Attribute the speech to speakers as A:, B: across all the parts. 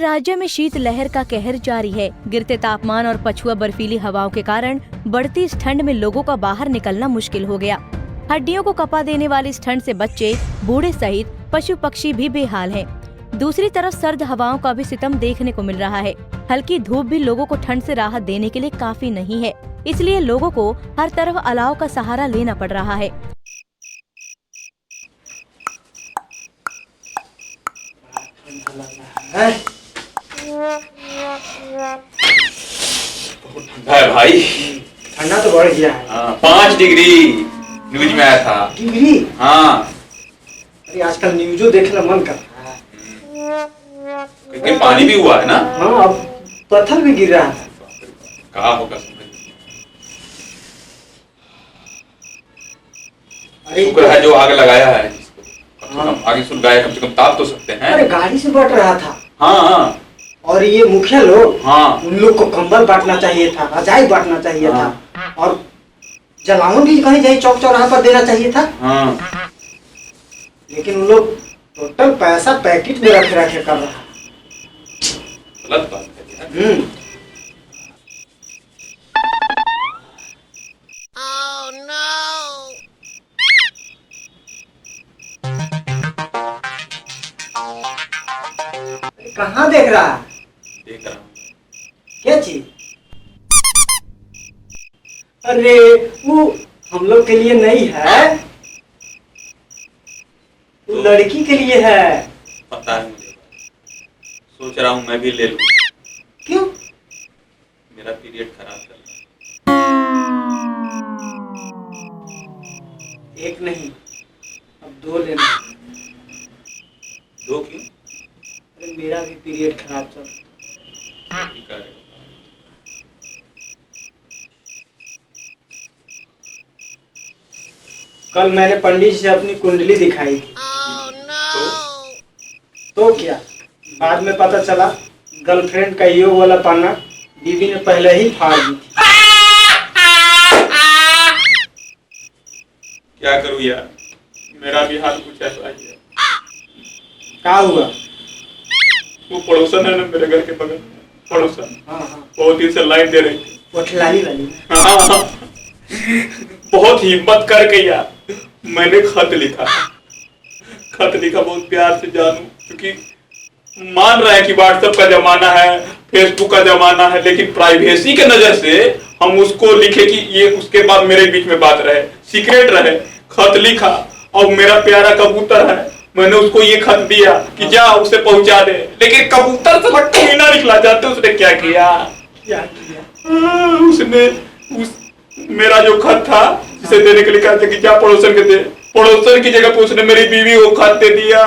A: राज्य में शीतलहर का कहर जारी है। गिरते तापमान और पछुआ बर्फीली हवाओं के कारण बढ़ती इस ठंड में लोगों का बाहर निकलना मुश्किल हो गया। हड्डियों को कपा देने वाली इस ठंड से बच्चे, बूढ़े सहित पशु पक्षी भी बेहाल हैं। दूसरी तरफ सर्द हवाओं का भी सितम देखने को मिल रहा है। हल्की धूप भी लोगों को ठंड से राहत देने के लिए काफी नहीं है, इसलिए लोगों को हर तरफ अलाव का सहारा लेना पड़ रहा है।
B: ठंडा है भाई।
C: ठंडा तो बढ़ गया है।
B: 5 डिग्री न्यूज में आया था।
C: डिग्री?
B: हाँ।
C: अरे आजकल न्यूजो देखने मन कर रहा है।
B: क्योंकि पानी भी हुआ है ना।
C: हाँ, अब पत्थर भी गिर रहा है।
B: कहा होगा शुक्र है जो आग लगाया है। आगे सुलगाए, कम से कम ताप तो सकते हैं।
C: अरे गाड़ी से बढ़ रहा था।
B: हाँ।
C: और ये मुखिया लोग,
B: हाँ,
C: उन लोग को कंबल बांटना चाहिए था, रजाई बांटना चाहिए था, और जलावन भी कहीं जाए चौक चौराहा पर देना चाहिए था।
B: हाँ।
C: लेकिन उन लोग टोटल पैसा पैकेट में रखे कर रहा है।
B: गलत बात है।
C: कहाँ देख रहा है?
B: देख रहा हूँ।
C: क्या चीज? अरे वो हम लोग के लिए नहीं है, वो लड़की के लिए है।
B: पता है मुझे, सोच रहा हूँ मैं भी ले लूं।
C: क्यों?
B: मेरा पीरियड खराब चल रहा है।
C: एक नहीं, अब 2 लेना।
B: 2 क्यों?
C: अरे मेरा भी पीरियड खराब चल रहा है। कल मैंने पंडित से अपनी कुंडली दिखाई थी। तो क्या, बाद में पता चला गर्लफ्रेंड का योग वाला पाना बीवी ने पहले ही फाड़ दी थी।
B: क्या करूँ यार, मेरा भी हाल कुछ ऐसा ही है।
C: क्या हुआ?
B: वो पड़ोसन है ना मेरे घर के बगल में, पड़ोसन।
C: हाँ।
B: बहुत दिन से लाइन दे रही थी।
C: वो खिलाड़ी वाली?
B: हाँ। बहुत हिम्मत करके यार मैंने खत लिखा। बहुत प्यार से जानू, क्योंकि मान रहा है कि व्हाट्सएप का जमाना है, फेसबुक का जमाना है, लेकिन प्राइवेसी के नजर से हम उसको लिखे कि ये उसके बाद मेरे बीच में बात रहे, सीक्रेट रहे। खत लिखा और मेरा प्यारा कबूतर है, मैंने उसको ये खत दिया कि जा उसे पहुंचा दे, लेकिन कबूतर से महीना निकला जाते। उसने क्या किया? उसने मेरा जो खत था जिसे देने के लिए कहा था कि जा पड़ोसन के दे, पड़ोसन की जगह पे उसने मेरी बीवी को खत दे दिया।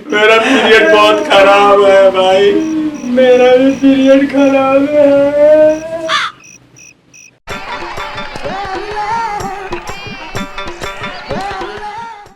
B: मेरा पीरियड बहुत खराब है भाई, मेरा भी पीरियड खराब है।